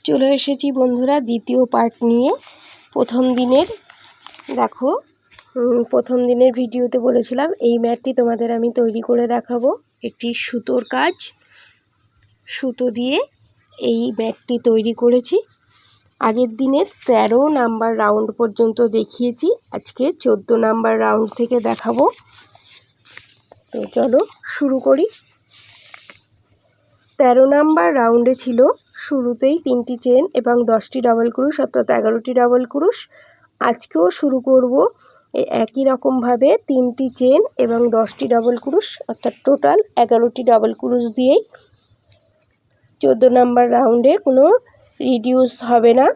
চলে এসেছি বন্ধুরা দ্বিতীয় পার্ট নিয়ে। প্রথম দিনের দেখো, প্রথম দিনের ভিডিওতে বলেছিলাম এই ম্যাটটি তোমাদের আমি তৈরি করে দেখাবো। এটি সুতোর কাজ, সুতো দিয়ে এই ম্যাটটি তৈরি করেছি। আগের দিনে 13 নাম্বার রাউন্ড পর্যন্ত দেখিয়েছি, আজকে 14 নাম্বার রাউন্ড থেকে দেখাবো। তো চলো শুরু করি। 13 নাম্বার রাউন্ডে ছিল শুরুতেই 3টি চেন এবং 10টি ডাবল ক্রুশ, অর্থাৎ 11টি ডাবল ক্রুশ। আজকেও শুরু করব এই একই রকমভাবে 3টি চেন এবং 10টি ডাবল ক্রুশ, অর্থাৎ টোটাল 11টি ডাবল ক্রুশ দিয়েই। 14 নাম্বার রাউন্ডে কোনো রিডিউস হবে না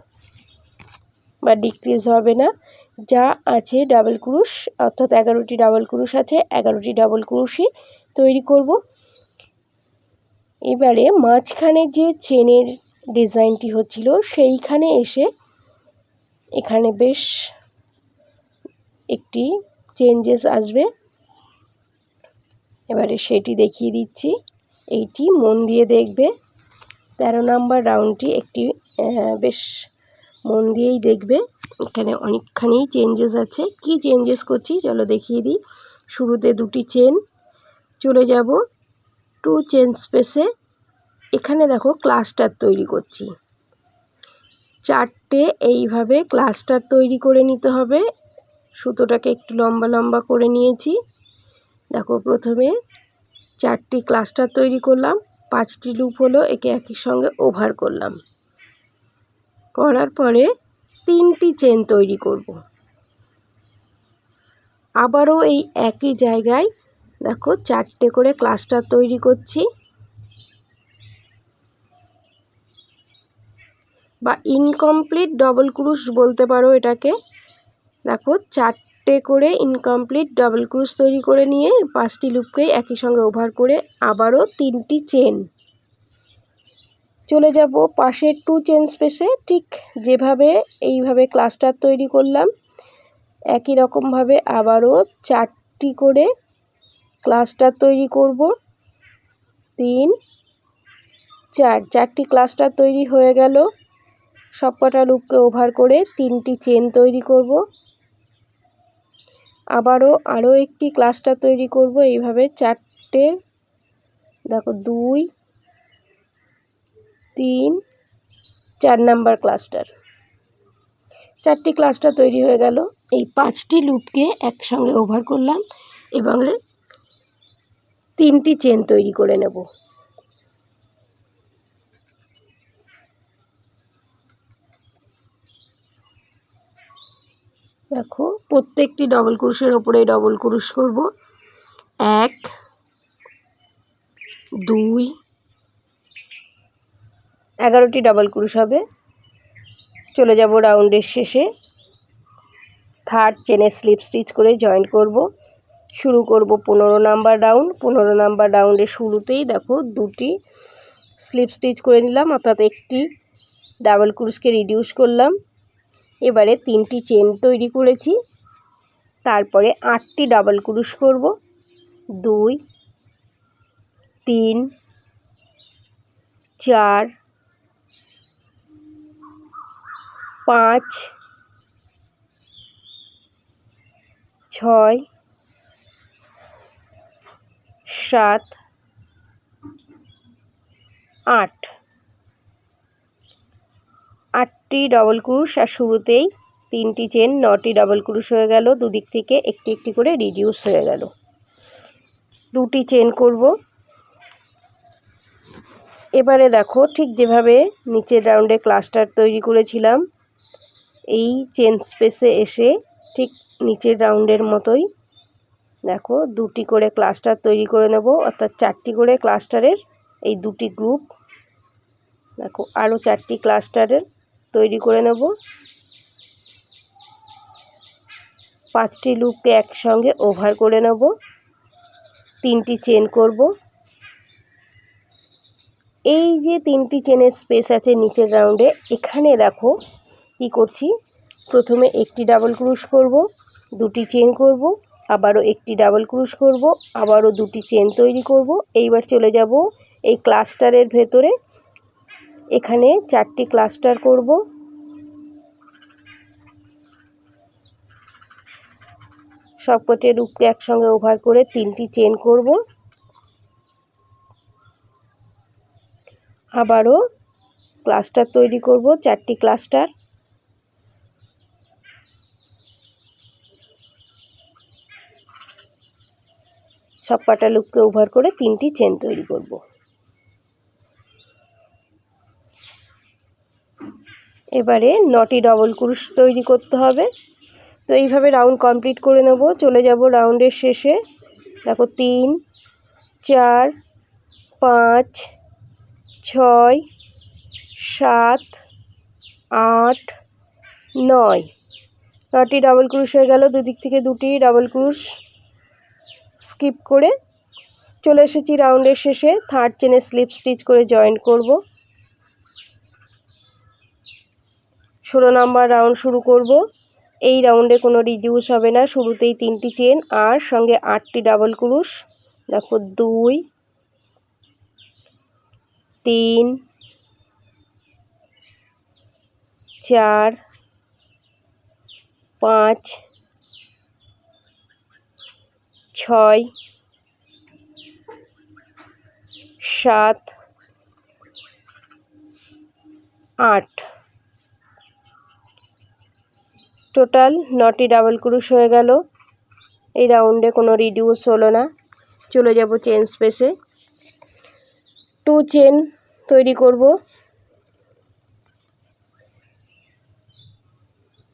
বা ডিক্রিজ হবে না, যা আছে ডাবল ক্রুশ, অর্থাৎ 11টি ডাবল ক্রুশ আছে, 11টি ডাবল ক্রুশই তৈরি করব। এবারে মাঝখানে যে চেনের ডিজাইনটি হচ্ছিল সেইখানে এসে এখানে বেশ একটি চেঞ্জেস আসবে, এবারে সেটি দেখিয়ে দিচ্ছি। এইটি মন দিয়ে দেখবে। 13 নাম্বার রাউন্ডটি একটি বেশ মন দিয়েই দেখবে। এখানে অনেকখানি চেঞ্জেস আছে। কি চেঞ্জেস করছি চলো দেখিয়ে দিই। শুরুতে 2টি চেন, চলে যাব 2 চেন স্পেসে। এখানে দেখো ক্লাস্টার তৈরি করছি। 4টে এইভাবে ক্লাস্টার তৈরি করে নিতে হবে। সুতোটাকে একটু লম্বা লম্বা করে নিয়েছি। দেখো প্রথমে 4টি ক্লাস্টার তৈরি করলাম, 5টি লুপ হলো, একে একই সঙ্গে ওভার করলাম। করার পরে 3টি চেন তৈরি করব। আবারও এই একই জায়গায় দেখো 4টে করে ক্লাস্টার তৈরি করছি, বা ইনকমপ্লিট ডাবল ক্রুশ বলতে পারো এটাকে। দেখো 4টে করে ইনকমপ্লিট ডাবল ক্রুশ তৈরি করে নিয়ে 5টি লুপকে একই সঙ্গে ওভার করে আবারও 3টি চেন। চলে যাব পাশের 2 চেন স্পেসে। ঠিক যেভাবে এইভাবে ক্লাস্টার তৈরি করলাম একই রকমভাবে আবারও 4টি করে ক্লাস্টার তৈরি করব। 3, 4, 4টি ক্লাস্টার তৈরি হয়ে গেল। সবকটা লুপকে ওভার করে 3টি চেন তৈরি করব। আরও একটি ক্লাস্টার তৈরি করব এইভাবে 4টে। দেখো 2, 3, 4 নাম্বার ক্লাস্টার। 4টি ক্লাস্টার তৈরি হয়ে গেল। এই 5টি লুপকে একসঙ্গে ওভার করলাম এবং 3টি চেন তৈরি করে নেব। দেখো প্রত্যেকটি ডাবল ক্রুশের ওপরে ডাবল ক্রুশ করব। 1, 2, 11টি ডাবল ক্রুশ হবে। চলে যাব রাউন্ডের শেষে। 3rd চেনে স্লিপ স্টিচ করে জয়েন্ট করব। শুরু করব 15 নাম্বার রাউন্ড। 15 নাম্বার রাউন্ডের শুরুতেই দেখো 2টি স্লিপ স্টিচ করে নিলাম, অর্থাৎ একটি ডাবল ক্রুশকে রিডিউস করলাম। এবারে 3টি চেন তৈরি করেছি, তারপরে 8টি ডাবল ক্রুশ করব। 2, 3, 4, 5, 6, 7, 8। 8টি ডাবল ক্রুশ আর শুরুতেই 3টি চেন, 9টি ডাবল ক্রুশ হয়ে গেল। দুদিক থেকে একটি একটি করে রিডিউস হয়ে গেল। 2টি চেন করব। এবারে দেখো ঠিক যেভাবে নিচের রাউন্ডে ক্লাস্টার তৈরি করেছিলাম, এই চেন স্পেসে এসে ঠিক নিচের রাউন্ডের মতোই দেখো 2টি করে ক্লাস্টার তৈরি করে নেব, অর্থাৎ 4টি করে ক্লাস্টারের এই 2টি গ্রুপ। দেখো আরও 4টি ক্লাস্টারের তৈরি করে নেব। 5টি লুপকে একসঙ্গে ওভার করে নেব। 3টি চেন করব। এই যে 3টি চেনের স্পেস আছে নিচের রাউন্ডে, এখানে দেখো কি করছি। প্রথমে একটি ডাবল ক্রুশ করব, 2টি চেন করব, আবারও একটি ডাবল ক্রুশ করব, আবারও 2টি চেন তৈরি করব। এইবার চলে যাব এই ক্লাস্টারের ভেতরে। এখানে 4টি ক্লাস্টার করব। সবকটি লুপকে একসঙ্গে ওভার করে 3টি চেন করব। আবারও ক্লাস্টার তৈরি করব, 4টি ক্লাস্টার। সবকটা লুপকে ওভার করে 3টি চেন তৈরি করব। এবারে 9টি ডবল ক্রোশ তৈরি করতে হবে। তো এইভাবে রাউন্ড কমপ্লিট করে নেব। চলে যাব রাউন্ডের শেষে। দেখো 3, 4, 5, 6, 7, 8, 9। 9টি ডাবল ক্রোশ হয়ে গেল। দুদিক থেকে 2টি ডাবল ক্রোশ স্কিপ করে চলে এসেছি রাউন্ডের শেষে। 3rd চেনে স্লিপ স্টিচ করে জয়েন করব। 16 নম্বর রাউন্ড শুরু করব। এই রাউন্ডে কোনো রিডিউস হবে না, শুরুতেই 3টি চেন আর সঙ্গে 8টি ডাবল ক্রোশ। দেখো 2, 3, 4, 5, 6, 7, 8। টোটাল 9টি ডাবল ক্রোশ হয়ে গেল। এই রাউন্ডে কোনো রিডিউস হলো না। চলে যাব চেন স্পেসে। 2 চেন তৈরি করব।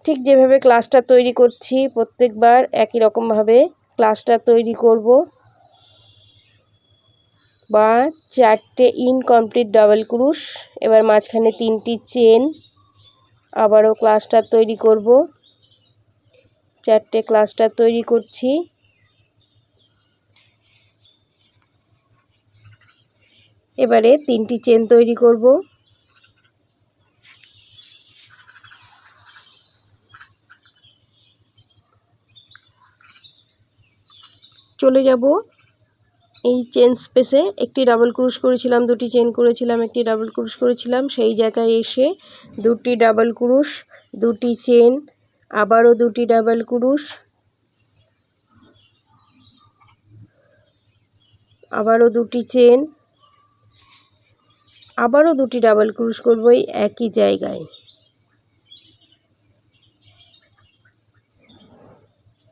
ঠিক যেভাবে ক্লাস্টার তৈরি করছি প্রত্যেকবার একই রকমভাবে ক্লাস্টার তৈরি করব, বা 4টে ইনকমপ্লিট ডাবল ক্রোশ। এবার মাঝখানে 3টি চেন, আবারও ক্লাস্টার তৈরি করব। 4টে ক্লাস্টার তৈরি করছি। এবারে 3টি চেন তৈরি করব। চলে যাব এই চেন স্পেসে। একটি ডাবল ক্রোশ করেছিলাম, 2টি চেন করেছিলাম, একটি ডাবল ক্রোশ করেছিলাম। সেই জায়গায় এসে 2টি ডাবল ক্রোশ, 2টি চেন, আবারও 2টি ডাবল ক্রোশ, আবারও 2টি চেন, আবারও 2টি ডাবল ক্রোশ করব এই একই জায়গায়।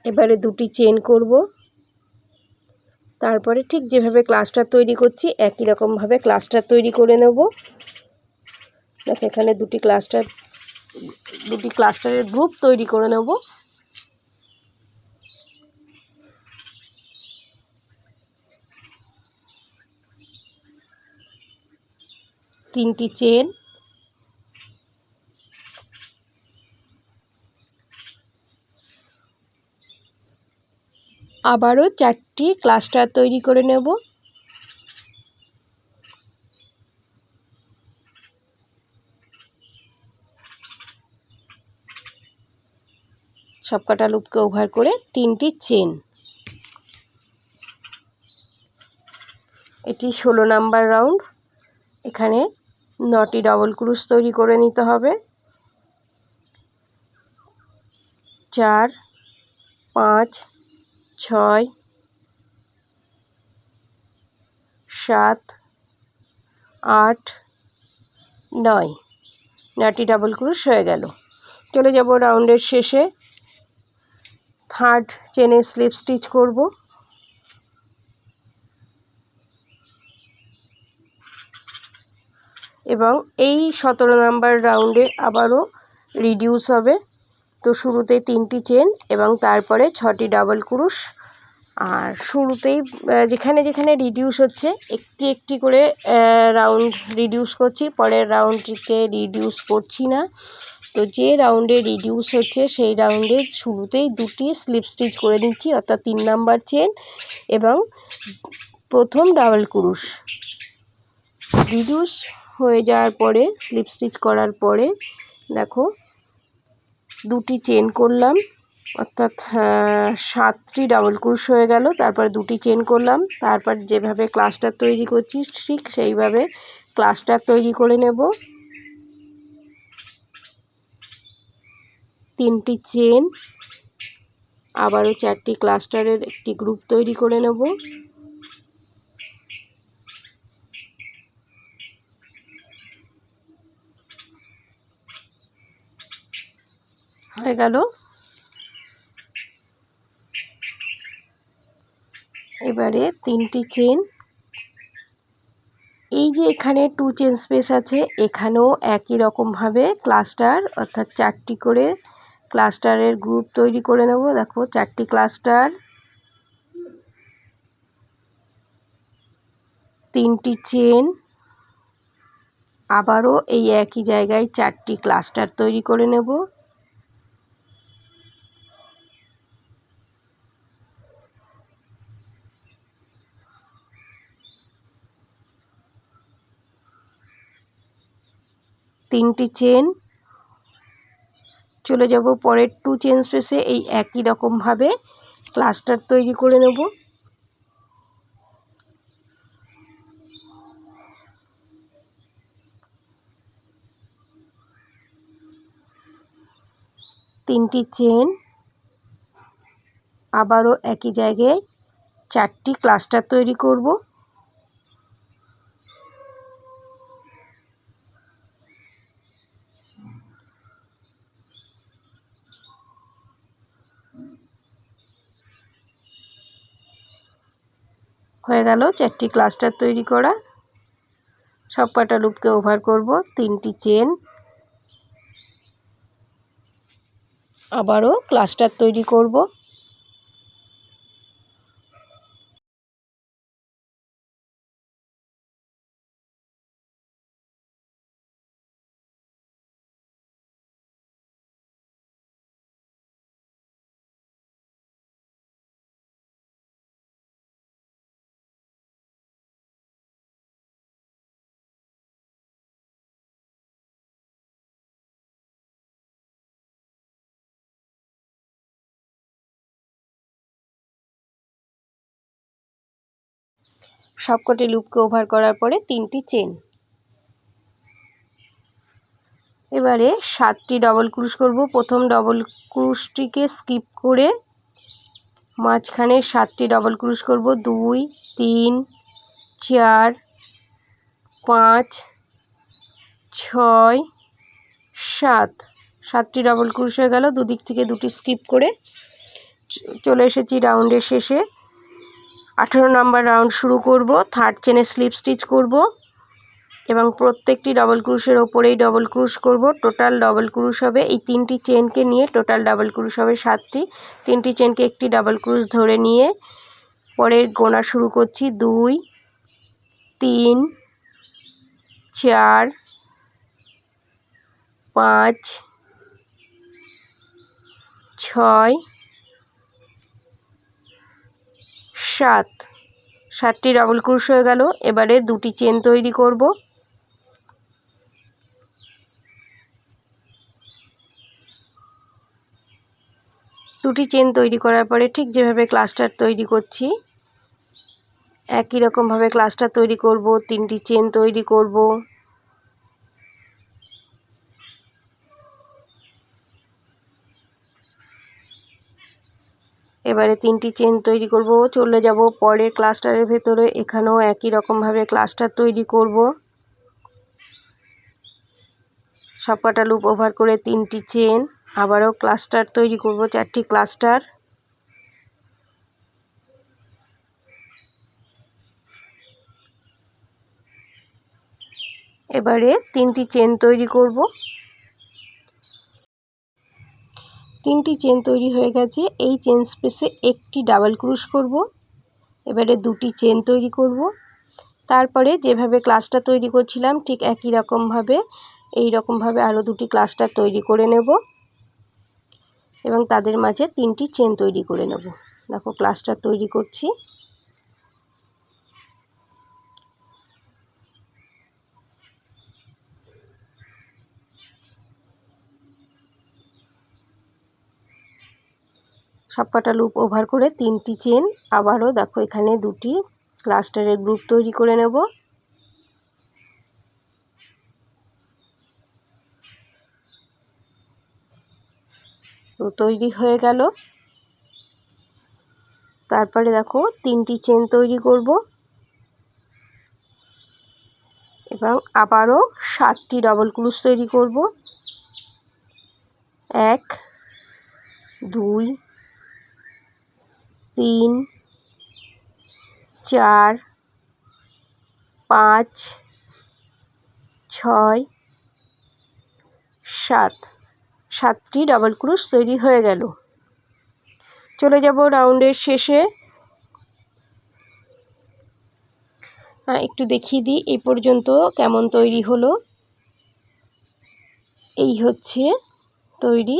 এবারে 2টি চেন করব। তারপরে ঠিক যেভাবে ক্লাস্টার তৈরি করছি একই রকমভাবে ক্লাস্টার তৈরি করে নেব। দেখো এখানে 2টি ক্লাস্টারের গ্রুপ তৈরি করে নেব। তিনটি চেন, আবারও 4টি ক্লাস্টার তৈরি করে নেব। সবকটা লুপকে ওভার করে 3টি চেন। এটি 16 নাম্বার রাউন্ড। এখানে 9টি ডাবল ক্রোশ তৈরি করে নিতে হবে। 4, 5, 6, 7, 8, 9। 9টি ডাবল ক্রোশ হয়ে গেল। চলে যাব রাউন্ডের শেষে। 3rd চেনে স্লিপ স্টিচ করব। এবং এই 17 নাম্বার রাউন্ডে আবারও রিডিউস হবে। তো শুরুতে 3টি চেন এবং তারপরে 6টি ডাবল ক্রোশ। আর শুরুতেই যেখানে যেখানে রিডিউস হচ্ছে একটি একটি করে রাউন্ড রিডিউস করছি, পরের রাউন্ডটিকে রিডিউস করছি না। তো যে রাউন্ডে রিডিউস হচ্ছে সেই রাউন্ডে শুরুতেই 2টি স্লিপ স্টিচ করে নিচ্ছি, অর্থাৎ 3 নাম্বার চেন এবং প্রথম ডাবল ক্রোশ। রিডিউস হয়ে যাওয়ার পরে স্লিপ স্টিচ করার পরে দেখো 2টি চেন করলাম, অর্থাৎ 7টি ডাবল ক্রোশ হয়ে গেল। তারপর 2টি চেন করলাম, তারপর যেভাবে ক্লাস্টার তৈরি করছি ঠিক সেইভাবে ক্লাস্টার তৈরি করে নেব। তিনটি চেন, আবারও 4টি ক্লাস্টারের একটি গ্রুপ তৈরি করে নেব। হয়ে গেল। এবারে তিনটি চেন, এই যে এখানে 2 চেন স্পেস আছে, এখানেও একই রকমভাবে ক্লাস্টার অর্থাৎ 4টি করে ক্লাস্টারের গ্রুপ তৈরি করে নেব। দেখো 4টি ক্লাস্টার, 3টি চেন, আবারও এই একই জায়গায় 4টি ক্লাস্টার তৈরি করে নেব। তিনটি চেন, চলে যাব পরের 2 চেন স্পেসে, এই একই রকমভাবে ক্লাস্টার তৈরি করে নেব। তিনটি চেন, আবারও একই জায়গায় 4টি ক্লাস্টার তৈরি করব। হয়ে গেল 4টি ক্লাস্টার তৈরি করা। সবকটা লুপকে ওভার করব, 3টি চেন, আবারও ক্লাস্টার তৈরি করব। সবকটি লুপকে ওভার করার পরে 3টি চেন। এবারে 7টি ডবল ক্রুশ করব। প্রথম ডবল ক্রুশটিকে স্কিপ করে মাঝখানে 7টি ডবল ক্রুশ করব। 2, 3, 4, 5, 6, 7। 7টি ডবল ক্রুশ হয়ে গেল। দুদিক থেকে দুটি স্কিপ করে চলে এসেছি রাউন্ডের শেষে। 18 নম্বর রাউন্ড শুরু করব। 3rd চেনে স্লিপ স্টিচ করব এবং প্রত্যেকটি ডবল ক্রুশের ওপরেই ডবল ক্রুশ করব। টোটাল ডবল ক্রুশ হবে, এই 3টি চেনকে নিয়ে টোটাল ডাবল ক্রুশ হবে 7টি। 3টি চেনকে একটি ডাবল ক্রুশ ধরে নিয়ে পরের গোনা শুরু করছি। 2, 3, 4, 5, 6, 7। 7টি ডাবল ক্রুশ হয়ে গেল। এবারে 2টি চেন তৈরি করব। দুটি চেন তৈরি করার পরে ঠিক যেভাবে ক্লাস্টার তৈরি করছি একই রকমভাবে ক্লাস্টার তৈরি করব। 3টি চেন তৈরি করব। এবারে 3টি চেন তৈরি করব, চলে যাব পরের ক্লাস্টারের ভেতরে। এখানেও একই রকমভাবে ক্লাস্টার তৈরি করব। সবকটা লুপ ওভার করে 3টি চেন, আবারও ক্লাস্টার তৈরি করব, 4টি ক্লাস্টার। এবারে 3টি চেন তৈরি করব। 3টি চেন তৈরি হয়ে গেছে। এই চেন স্পেসে একটি ডাবল ক্রুশ করব। এবারে 2টি চেন তৈরি করব। তারপরে যেভাবে ক্লাস্টার তৈরি করছিলাম ঠিক একই রকমভাবে আরও 2টি ক্লাস্টার তৈরি করে নেব এবং তাদের মাঝে 3টি চেন তৈরি করে নেব। দেখো ক্লাস্টার তৈরি করছি। সবকটা লুপ ওভার করে 3টি চেন, আবারও দেখো এখানে 2টি ক্লাস্টারের গ্রুপ তৈরি করে নেব। তো তৈরি হয়ে গেল। তারপরে দেখো 3টি চেন তৈরি করব এবং আবারও 7টি ডবল ক্রোশ তৈরি করব। 1 2 3 4 5 6 7 7টি ডবল ক্রোশ তৈরি হয়ে গেল। চলে যাব রাউন্ডের শেষে। একটু দেখিয়ে দিই এই পর্যন্ত কেমন তৈরি হলো। এই হচ্ছে তৈরি।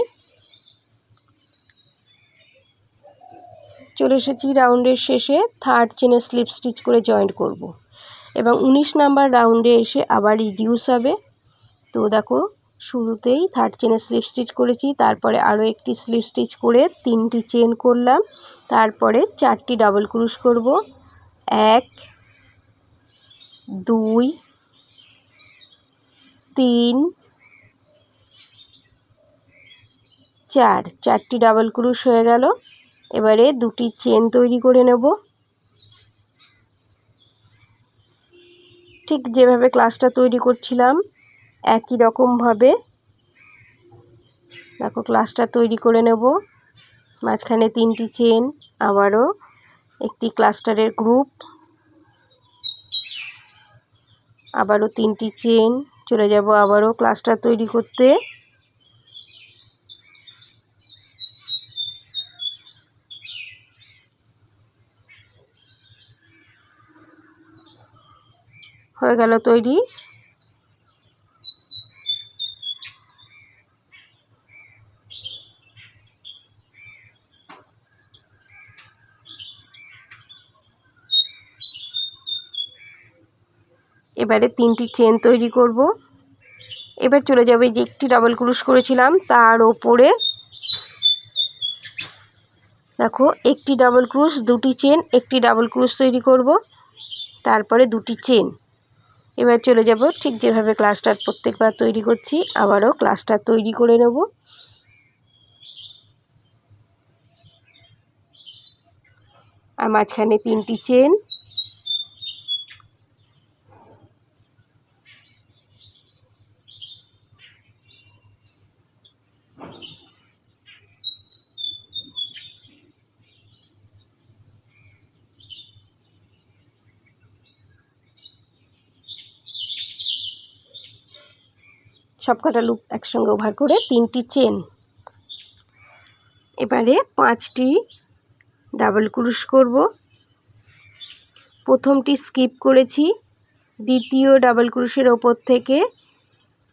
চলে এসেছি রাউন্ডের শেষে। 3rd চেনে স্লিপ স্টিচ করে জয়েন্ট করব এবং 19 নাম্বার রাউন্ডে এসে আবার রিডিউস হবে। তো দেখো শুরুতেই 3rd চেনে স্লিপ স্টিচ করেছি, তারপরে আরও একটি স্লিপ স্টিচ করে 3টি চেন করলাম, তারপরে 4টি ডাবল ক্রোশ করব। 1 2 3 4 4টি ডাবল ক্রোশ হয়ে গেল। এবারে 2টি চেন তৈরি করে নেব। ঠিক যেভাবে ক্লাসটা তৈরি করছিলাম একই রকমভাবে দেখো ক্লাসটা তৈরি করে নেব। মাঝখানে 3টি চেন, আবারও একটি ক্লাস্টারের গ্রুপ, আবারও 3টি চেন। চলে যাব আবারও ক্লাস্টার তৈরি করতে। হয়ে গেল তৈরি। এবারে 3টি চেন তৈরি করব। এবার চলে যাবে যে একটি ডাবল ক্রোশ করেছিলাম তার ওপরে দেখো একটি ডাবল ক্রোশ, 2টি চেন, একটি ডাবল ক্রোশ তৈরি করব, তারপরে 2টি চেন। এবার চলে যাব ঠিক যেভাবে ক্লাস্টার প্রত্যেকবার তৈরি করছি আবারও ক্লাস্টার তৈরি করে নেব। আর মাঝখানে 3টি চেন, সবকটা লুপ একসঙ্গে ওভার করে 3টি চেন। এবারে 5টি ডাবল ক্রোশ করব। প্রথমটি স্কিপ করেছি, দ্বিতীয় ডাবল ক্রোশের ওপর থেকে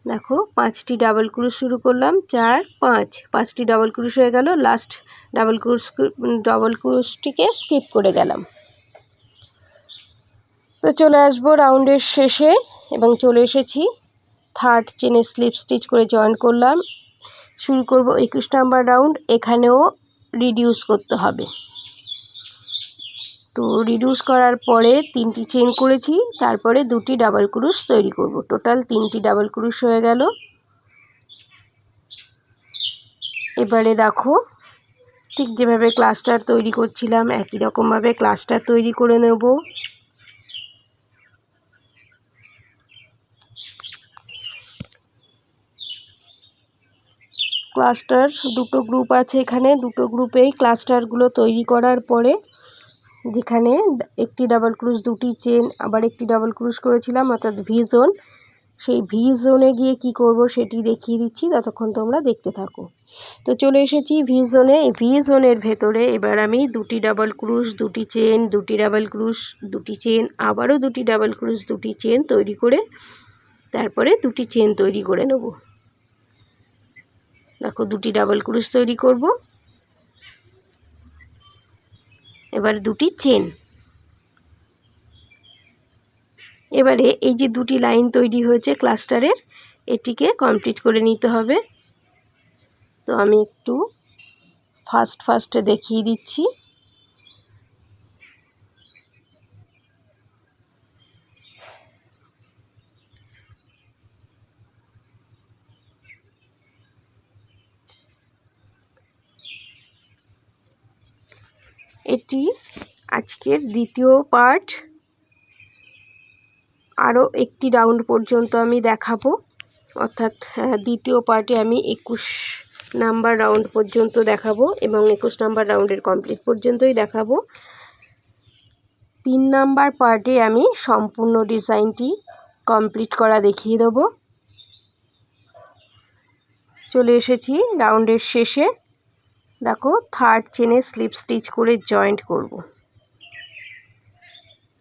দেখো 5টি ডাবল ক্রোশ শুরু করলাম। 4 5 5টি ডাবল ক্রোশ হয়ে গেল। লাস্ট ডাবল ক্রোশটিকে স্কিপ করে গেলাম। তো চলে আসবো রাউন্ডের শেষে এবং চলে এসেছি। 3rd চেনে স্লিপ স্টিচ করে জয়েন করলাম। শুরু করব 21 নাম্বার রাউন্ড। এখানেও রিডিউস করতে হবে। তো রিডিউস করার পরে 3টি চেন করেছি, তারপরে 2টি ডাবল ক্রোশ তৈরি করব। টোটাল 3টি ডাবল ক্রোশ হয়ে গেল। এবারে দেখো ঠিক যেভাবে ক্লাস্টার তৈরি করছিলাম একই রকমভাবে ক্লাস্টার তৈরি করে নেব। ক্লাস্টার দুটো গ্রুপ আছে, এখানে দুটো গ্রুপেই ক্লাস্টারগুলো তৈরি করার পরে যেখানে একটি ডাবল ক্রোশ, 2টি চেন, আবার একটি ডাবল ক্রোশ করেছিলাম অর্থাৎ ভি জোন, সেই ভি জোনে গিয়ে কি করব সেটি দেখিয়ে দিচ্ছি, ততক্ষণ তোমরা দেখতে থাকো। তো চলে এসেছি ভি জোনে। এই ভি জোনের ভেতরে এবার আমি 2টি ডাবল ক্রোশ, 2টি চেন, 2টি ডাবল ক্রোশ, 2টি চেন, আবারও 2টি ডাবল ক্রোশ, 2টি চেন তৈরি করে তারপরে 2টি চেন তৈরি করে নেব। দেখো 2টি ডাবল ক্রোশ তৈরি করব, এবার 2টি চেন। এবারে এই যে 2টি লাইন তৈরি হয়েছে ক্লাস্টারের, এটিকে কমপ্লিট করে নিতে হবে। তো আমি একটু ফাস্টে দেখিয়ে দিচ্ছি। এটি আজকের দ্বিতীয় পার্ট। আরও একটি রাউন্ড পর্যন্ত আমি দেখাবো, অর্থাৎ দ্বিতীয় পার্টে আমি 21 নাম্বার রাউন্ড পর্যন্ত দেখাবো এবং 21 নাম্বার রাউন্ডের কমপ্লিট পর্যন্তই দেখাবো। 3 নাম্বার পার্টে আমি সম্পূর্ণ ডিজাইনটি কমপ্লিট করা দেখিয়ে দেবো। চলে এসেছি রাউন্ডের শেষে। দেখো, থার্ড চেনে স্লিপ স্টিচ করে জয়েন্ট করব।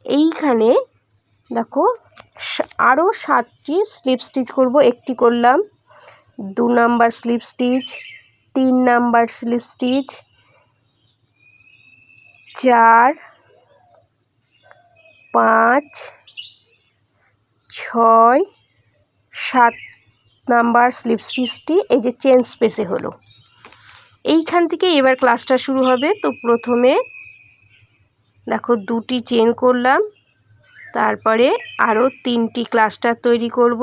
এইখানে দেখো আরও 7টি স্লিপ স্টিচ করব। একটি করলাম, 2 number slip stitch, 3 number slip stitch, 4, 5, 6, 7 number slip স্টিচটি এই যে চেন স্পেসে হলো। এইখান থেকে এবার ক্লাসটা শুরু হবে। তো প্রথমে দেখো 2টি চেন করলাম, তারপরে আরও 3টি ক্লাস্টার তৈরি করব।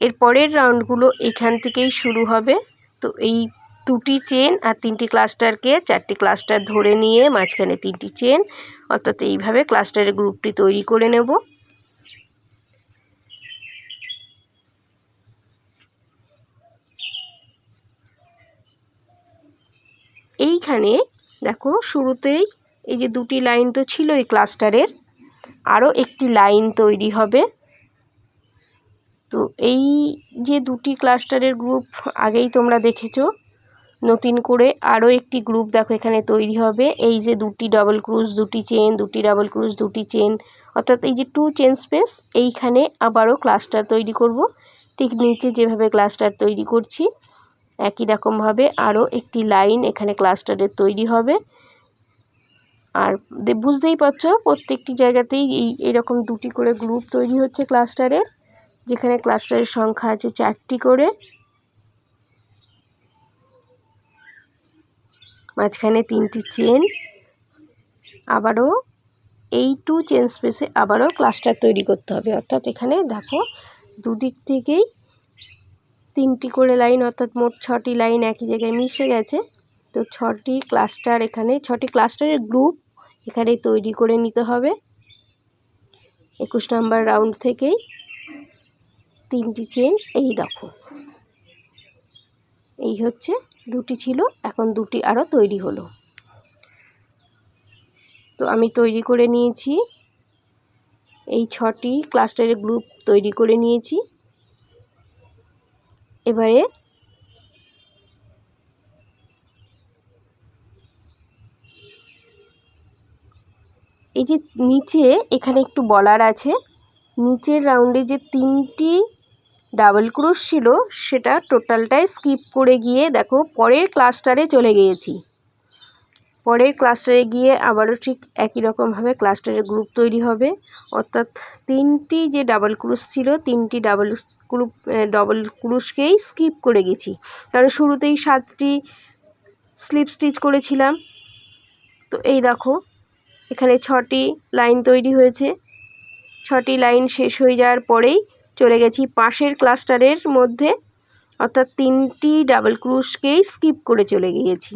এর পরের রাউন্ডগুলো এখান থেকেই শুরু হবে। তো এই 2টি চেন আর 3টি ক্লাস্টারকে 4টি ক্লাস্টার ধরে নিয়ে মাঝখানে 3টি চেন, অর্থাৎ এইভাবে ক্লাস্টারের গ্রুপটি তৈরি করে নেব। এইখানে দেখো শুরুতেই এই যে 2টি লাইন তো ছিল এই ক্লাস্টারের, আরও একটি লাইন তৈরি হবে। তো এই যে 2টি ক্লাস্টারের গ্রুপ আগেই তোমরা দেখেছো, নতুন করে আরও একটি গ্রুপ দেখো এখানে তৈরি হবে। এই যে 2টি ডাবল ক্রুশ, 2টি চেন, 2টি ডাবল ক্রুশ, 2টি চেন, অর্থাৎ এই যে 2 চেন স্পেস, এইখানে আবারও ক্লাস্টার তৈরি করব। ঠিক নিচে যেভাবে ক্লাস্টার তৈরি করছি একই রকমভাবে আরও একটি লাইন এখানে ক্লাস্টারের তৈরি হবে। আর বুঝতেই পারছো প্রত্যেকটি জায়গাতেই এরকম 2টি করে গ্রুপ তৈরি হচ্ছে ক্লাস্টারের, যেখানে ক্লাস্টারের সংখ্যা আছে 4টি করে। মাঝখানে 3টি চেন, আবারও এই 2 চেন স্পেসে আবারও ক্লাস্টার তৈরি করতে হবে। অর্থাৎ এখানে দেখো দুদিক থেকেই 3টি করে লাইন, অর্থাৎ মোট 6টি লাইন একই জায়গায় মিশে গেছে। তো 6টি ক্লাস্টার, এখানে 6টি ক্লাস্টারের গ্রুপ এখানে তৈরি করে নিতে হবে। 21 নাম্বার রাউন্ড থেকেই 3টি চেন, এই দেখো এই হচ্ছে 2টি ছিল, এখন 2টি আরও তৈরি হলো। তো আমি তৈরি করে নিয়েছি, এই 6টি ক্লাস্টারের গ্রুপ তৈরি করে নিয়েছি। এবারে এই যে নিচে এখানে একটু বলার আছে, নিচের রাউন্ডে যে 3টি ডাবল ক্রোশ ছিল সেটা টোটালটাই স্কিপ করে গিয়ে দেখো পরের ক্লাস্টারে চলে গিয়েছি। পরের ক্লাস্টারে গিয়ে আবারও ঠিক একই রকমভাবে ক্লাস্টারের গ্রুপ তৈরি হবে। অর্থাৎ 3টি যে ডাবল ক্রোশ ছিল, 3টি ডাবল ক্রোশকেই স্কিপ করে গেছি, কারণ শুরুতেই 7টি স্লিপ স্টিচ করেছিলাম। তো এই দেখো এখানে 6টি লাইন তৈরি হয়েছে। 6টি লাইন শেষ হয়ে যাওয়ার পরেই চলে গেছি পাশের ক্লাস্টারের মধ্যে, অর্থাৎ 3টি ডাবল ক্রোশকেই স্কিপ করে চলে গিয়েছি।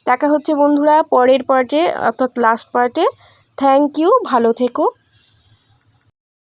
দেখা হচ্ছে বন্ধুরা পরের পার্টে, অর্থাৎ লাস্ট পার্টে। থ্যাংক ইউ, ভালো থেকো।